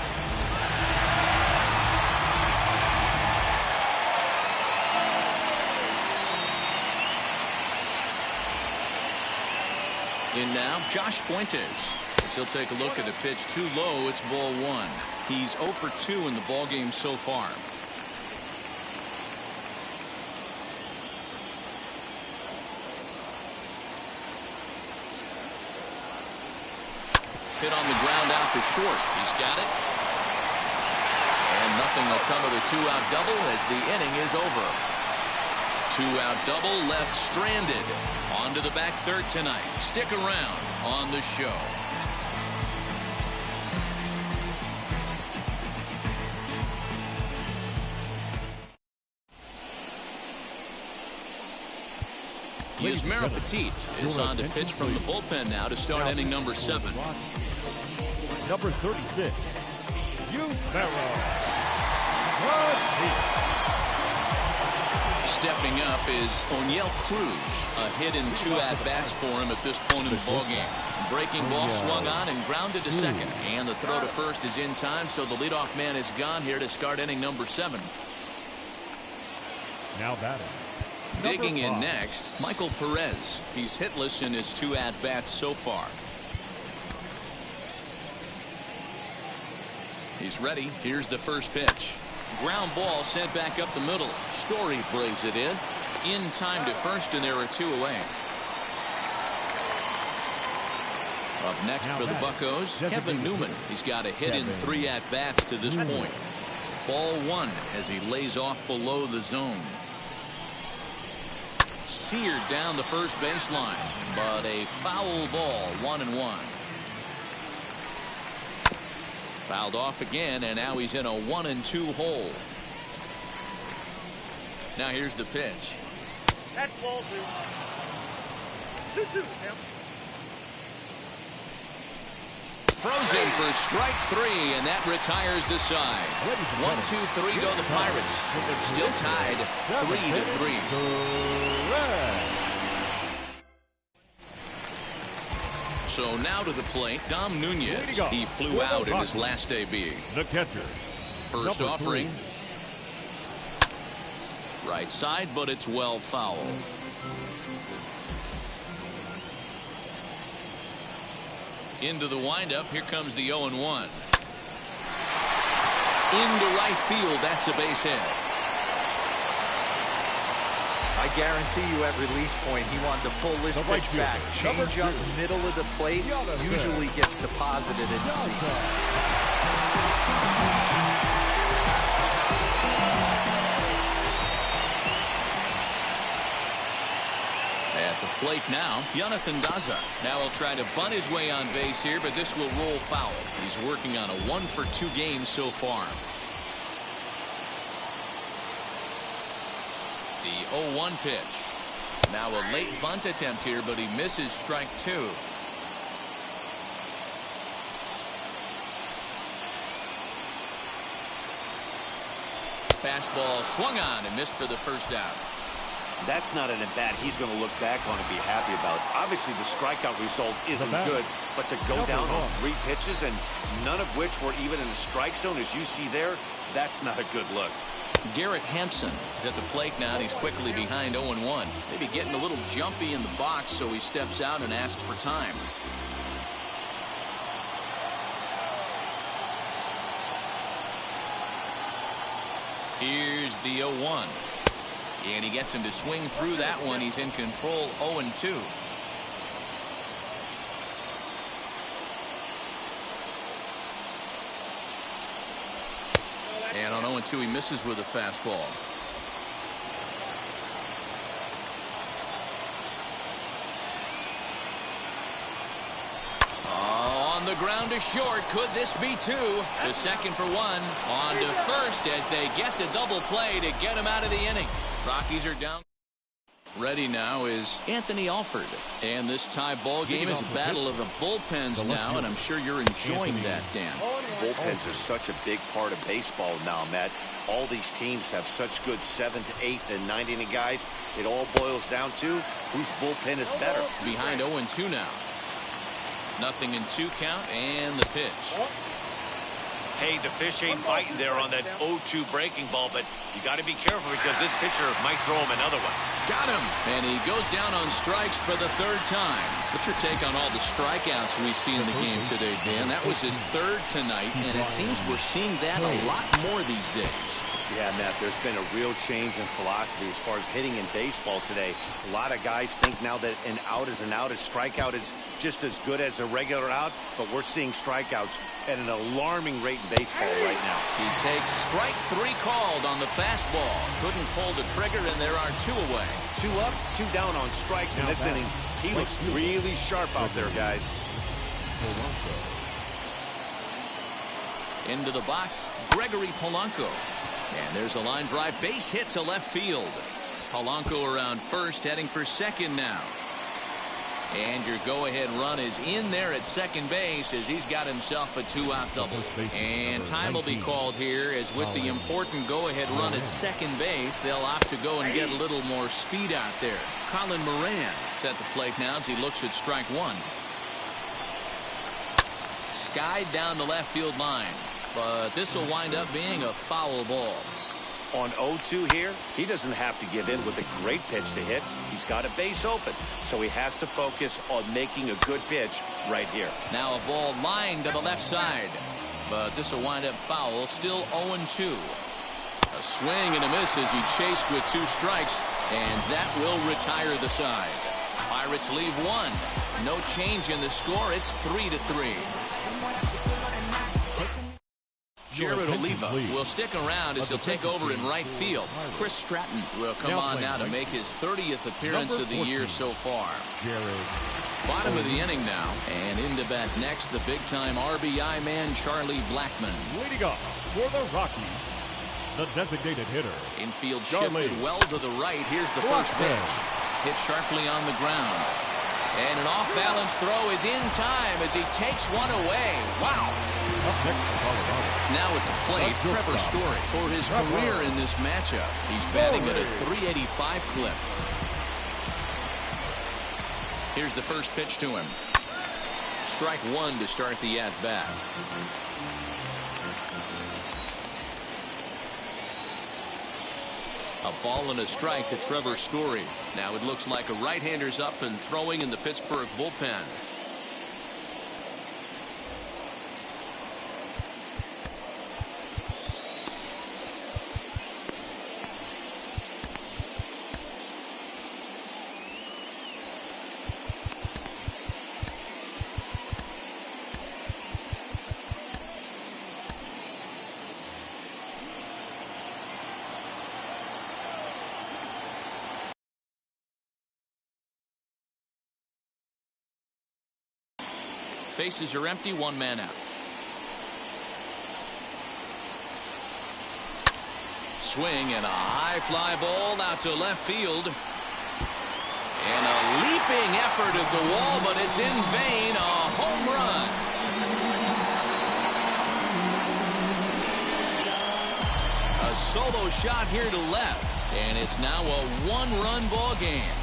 In now, Josh Fuentes. As he'll take a look at a pitch too low. It's ball 1. He's 0 for 2 in the ballgame so far. Hit on the ground out to short. He's got it. And nothing will come of the 2-out double as the inning is over. 2-out double left stranded. On to the back third tonight. Stick around on the show. Yusmeiro Petit is on to pitch from the bullpen now to start inning number 7. Number 36, Yusmeiro. Stepping up is O'Neill Cruz. A hit in 2 at-bats for him at this point in the ballgame. Breaking ball swung on and grounded to second. And the throw to first is in time, so the leadoff man is gone here to start inning number 7. Now batting. Digging in next, Michael Perez. He's hitless in his 2 at-bats so far. He's ready. Here's the first pitch. Ground ball sent back up the middle. Story brings it in time to first, and there are 2 away. Up next for the Buccos, Kevin Newman. He's got a hit in 3 at-bats to this point. Ball 1 as he lays off below the zone. Seared down the first baseline, but a foul ball. 1-1. Fouled off again, and now he's in a 1-2 hole. Now here's the pitch. That's ball 2. 2-2, Tim. Frozen for strike 3, and that retires the side. 1-2-3 go the Pirates. Still tied 3-3. So now to the plate, Dom Nunez. He flew out in his last AB. The catcher. First offering. Right side, but it's well foul. Into the windup. Here comes the 0-1. Into right field. That's a base hit. I guarantee you at release point he wanted to pull this pitch back. Change up middle of the plate usually gets deposited in the seats. At the plate now, Jonathan Daza. Now he'll try to bunt his way on base here, but this will roll foul. He's working on a 1-for-2 game so far. The 0-1 pitch. Now a late bunt attempt here, but he misses strike 2. Fastball swung on and missed for the first out. That's not an at-bat he's going to look back on and be happy about. Obviously, the strikeout result isn't good, but to go down on 3 pitches and none of which were even in the strike zone, as you see there, that's not a good look. Garrett Hampson is at the plate now, and he's quickly behind 0-1. Maybe getting a little jumpy in the box, so he steps out and asks for time. Here's the 0-1. And he gets him to swing through that one. He's in control, 0-2. And on 0-2, he misses with a fastball. On the ground to short. Could this be 2? To second for 1. On to first as they get the double play to get him out of the inning. Rockies are down. Ready now is Anthony Alford. And this tie ball game is a battle of the bullpens now, and I'm sure you're enjoying that, Dan. Bullpens are such a big part of baseball now, Matt. All these teams have such good 7th, 8th, and 9th inning guys. It all boils down to whose bullpen is better. Behind 0-2 now. 0-2 count, and the pitch. Hey, the fish ain't biting there on that 0-2 breaking ball, but you got to be careful because this pitcher might throw him another one. Got him! And he goes down on strikes for the 3rd time. What's your take on all the strikeouts we see in the game today, Dan? That was his 3rd tonight, and it seems we're seeing that a lot more these days. Yeah, Matt, there's been a real change in philosophy as far as hitting in baseball today. A lot of guys think now that an out is an out. A strikeout is just as good as a regular out, but we're seeing strikeouts at an alarming rate in baseball right now. He takes strike 3 called on the fastball. Couldn't pull the trigger, and there are 2 away. 2 up, 2 down on strikes in this inning. He looks really sharp out there, guys. Into the box, Gregory Polanco. And there's a line drive base hit to left field. Polanco around first, heading for second now. And your go-ahead run is in there at second base as he's got himself a 2-out double. And time will be called here as with the important go-ahead run at second base, they'll opt to go and get a little more speed out there. Colin Moran is at the plate now as he looks at strike 1. Skied down the left field line. But this will wind up being a foul ball. On 0-2 here, he doesn't have to give in with a great pitch to hit. He's got a base open, so he has to focus on making a good pitch right here. Now a ball lined to the left side. But this will wind up foul, still 0-2. A swing and a miss as he chased with 2 strikes, and that will retire the side. Pirates leave 1. No change in the score. It's 3-3. Jared Oliva will stick around as he'll take over in right field. Chris Stratton will come on now to make his 30th appearance of the year so far. Bottom of the inning now, and into bat next, the big-time RBI man, Charlie Blackmon. Leading up for the Rockies, the designated hitter. Infield shifted well to the right. Here's the first pitch. Hit sharply on the ground. And an off-balance throw is in time as he takes one away. Wow. Up next for Colorado. Now at the plate, Trevor Story. For his career in this matchup, he's batting at a .385 clip. Here's the first pitch to him. Strike 1 to start the at-bat. A ball and a strike to Trevor Story. Now it looks like a right-hander's up and throwing in the Pittsburgh bullpen. Bases are empty, one man out. Swing and a high fly ball out to left field. And a leaping effort at the wall, but it's in vain. A home run. A solo shot here to left, and it's now a one-run ball game.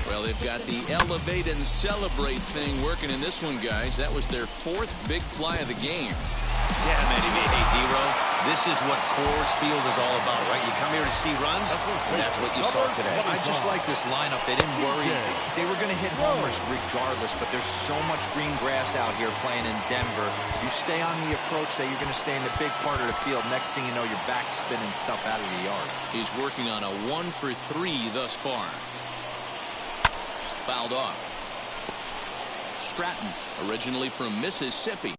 Well, they've got the elevate and celebrate thing working in this one, guys. That was their fourth big fly of the game. Yeah, man. Hey, D-Row, this is what Coors Field is all about, right? You come here to see runs, and that's what you saw today. I just like this lineup. They didn't worry. They were going to hit homers regardless, but there's so much green grass out here playing in Denver. You stay on the approach that you're going to stay in the big part of the field. Next thing you know, you're back spinning stuff out of the yard. He's working on a 1-for-3 thus far. Fouled off. Stratton, originally from Mississippi.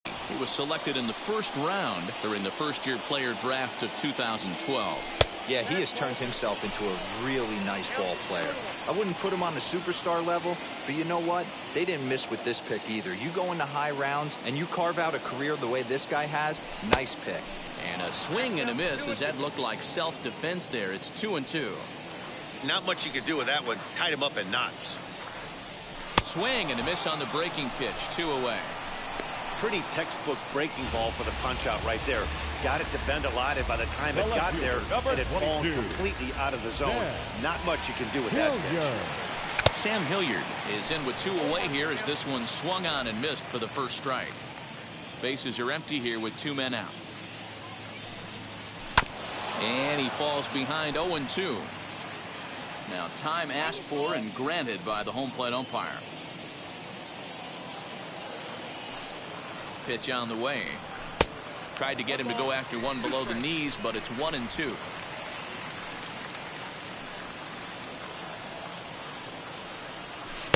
He was selected in the first round during the first-year player draft of 2012. Yeah, he has turned himself into a really nice ball player. I wouldn't put him on the superstar level, but you know what? They didn't miss with this pick either. You go into high rounds and you carve out a career the way this guy has, nice pick. And a swing and a miss. Does that look like self-defense there? It's 2-2. Not much you could do with that one. Tied him up in knots. Swing and a miss on the breaking pitch. 2 away. Pretty textbook breaking ball for the punch out right there. Got it to bend a lot, and by the time it got there, it had fallen completely out of the zone. Not much you can do with that pitch. Sam Hilliard is in with 2 away here as this one swung on and missed for the first strike. Bases are empty here with 2 men out. And he falls behind 0-2. Now time asked for and granted by the home plate umpire. Pitch on the way. Tried to get him to go after one below the knees, but it's 1-2.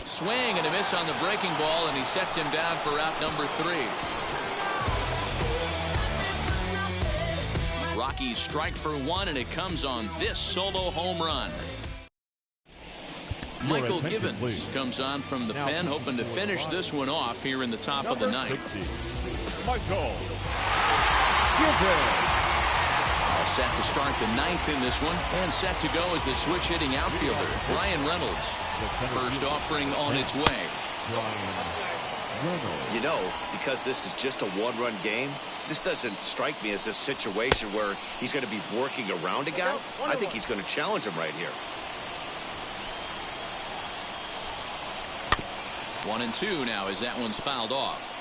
Swing and a miss on the breaking ball, and he sets him down for out number 3. Rockies strike for 1, and it comes on this solo home run. Michael Givens comes on from the pen, hoping to finish this one off here in the top of the ninth. Michael Givens. All set to start the ninth in this one, and set to go is the switch-hitting outfielder, Brian Reynolds. First offering on its way. You know, because this is just a one-run game, this doesn't strike me as a situation where he's going to be working around a guy. I think he's going to challenge him right here. 1-2 now as that one's fouled off.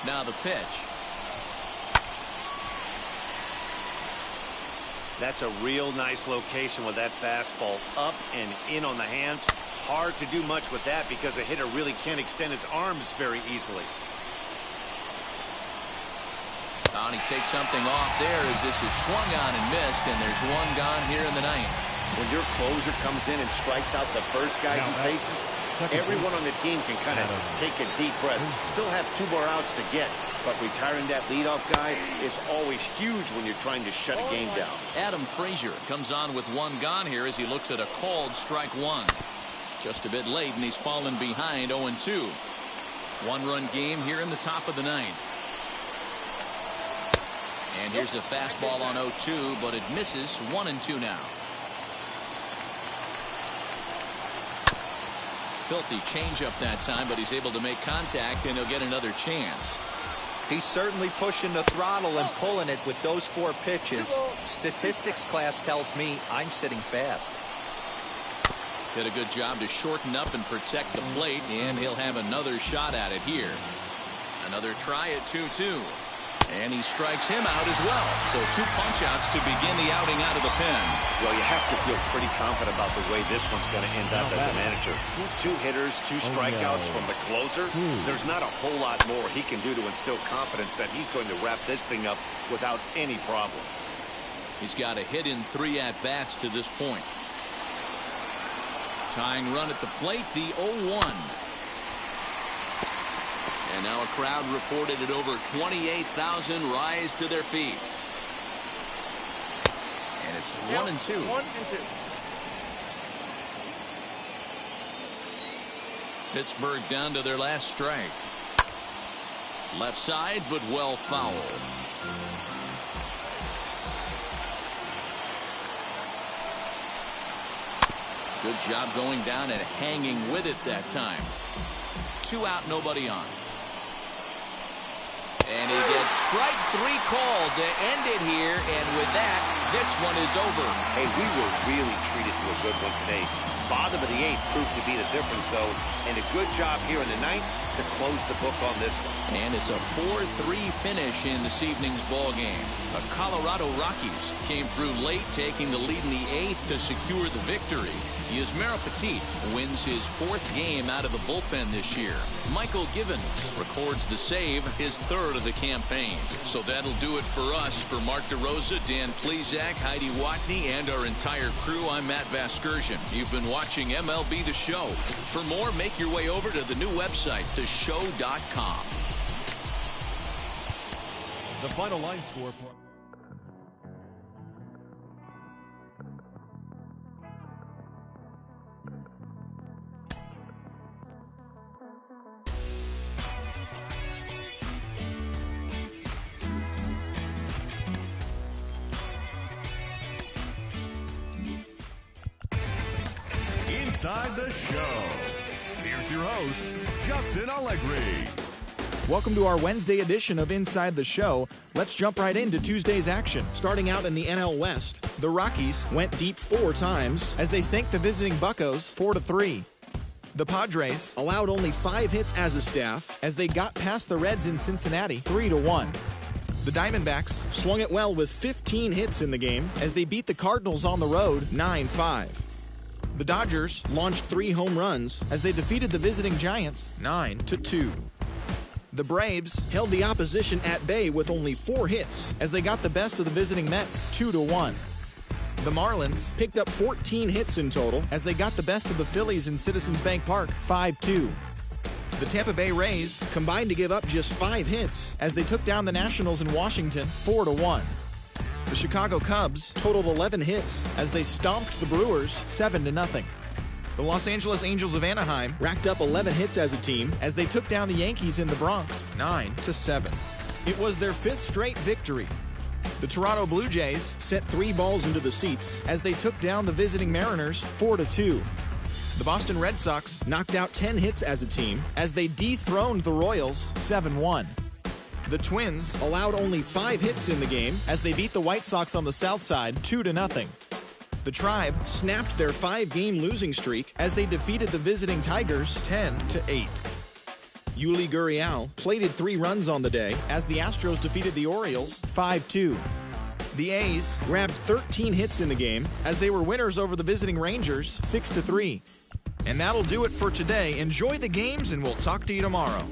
Now the pitch. That's a real nice location with that fastball up and in on the hands. Hard to do much with that because a hitter really can't extend his arms very easily. And he takes something off there as this is swung on and missed, and there's one gone here in the ninth. When your closer comes in and strikes out the first guy he faces, everyone on the team can kind of take a deep breath. Still have 2 more outs to get, but retiring that leadoff guy is always huge when you're trying to shut a game down. Adam Frazier comes on with 1 gone here as he looks at a called strike 1. Just a bit late, and he's fallen behind 0-2. 1-run game here in the top of the ninth. And here's a fastball on 0-2, but it misses. 1-2 now. Filthy changeup that time, but he's able to make contact, and he'll get another chance. He's certainly pushing the throttle and pulling it with those 4 pitches. Statistics class tells me I'm sitting fast. Did a good job to shorten up and protect the plate, and he'll have another shot at it here. Another try at 2-2. And he strikes him out as well. So 2 punch-outs to begin the outing out of the pen. Well, you have to feel pretty confident about the way this one's going to end up as a manager. 2 hitters, 2 strikeouts from the closer. There's not a whole lot more he can do to instill confidence that he's going to wrap this thing up without any problem. He's got a hit in 3 at-bats to this point. Tying run at the plate, the 0-1. And now a crowd reported at over 28,000 rise to their feet. And it's 1-2. 1-2. Pittsburgh down to their last strike. Left side, but well fouled. Good job going down and hanging with it that time. 2 out, nobody on. And he gets strike 3 called to end it here, and with that, this one is over. Hey, we were really treated to a good one today. Bottom of the 8th proved to be the difference, though, and a good job here in the 9th to close the book on this one. And it's a 4-3 finish in this evening's ball game. The Colorado Rockies came through late, taking the lead in the 8th to secure the victory. Yasmero Petit wins his 4th game out of the bullpen this year. Michael Givens records the save, his 3rd of the campaign. So that'll do it for us. For Mark DeRosa, Dan Plezak, Heidi Watney, and our entire crew, I'm Matt Vasgersian. You've been watching MLB The Show. For more, make your way over to the new website, theshow.com. The final line score. Inside the Show. Here's your host, Justin Allegri. Welcome to our Wednesday edition of Inside the Show. Let's jump right into Tuesday's action. Starting out in the NL West, the Rockies went deep 4 times as they sank the visiting Buccos 4-3. The Padres allowed only 5 hits as a staff as they got past the Reds in Cincinnati 3-1. The Diamondbacks swung it well with 15 hits in the game as they beat the Cardinals on the road 9-5. The Dodgers launched 3 home runs as they defeated the visiting Giants 9-2. The Braves held the opposition at bay with only 4 hits as they got the best of the visiting Mets 2-1. The Marlins picked up 14 hits in total as they got the best of the Phillies in Citizens Bank Park 5-2. The Tampa Bay Rays combined to give up just 5 hits as they took down the Nationals in Washington 4-1. The Chicago Cubs totaled 11 hits as they stomped the Brewers 7-0. The Los Angeles Angels of Anaheim racked up 11 hits as a team as they took down the Yankees in the Bronx 9-7. It was their 5th straight victory. The Toronto Blue Jays sent 3 balls into the seats as they took down the visiting Mariners 4-2. The Boston Red Sox knocked out 10 hits as a team as they dethroned the Royals 7-1. The Twins allowed only 5 hits in the game as they beat the White Sox on the south side 2-0. The Tribe snapped their 5-game losing streak as they defeated the visiting Tigers 10-8. Yuli Gurriel plated 3 runs on the day as the Astros defeated the Orioles 5-2. The A's grabbed 13 hits in the game as they were winners over the visiting Rangers 6-3. And that'll do it for today. Enjoy the games and we'll talk to you tomorrow.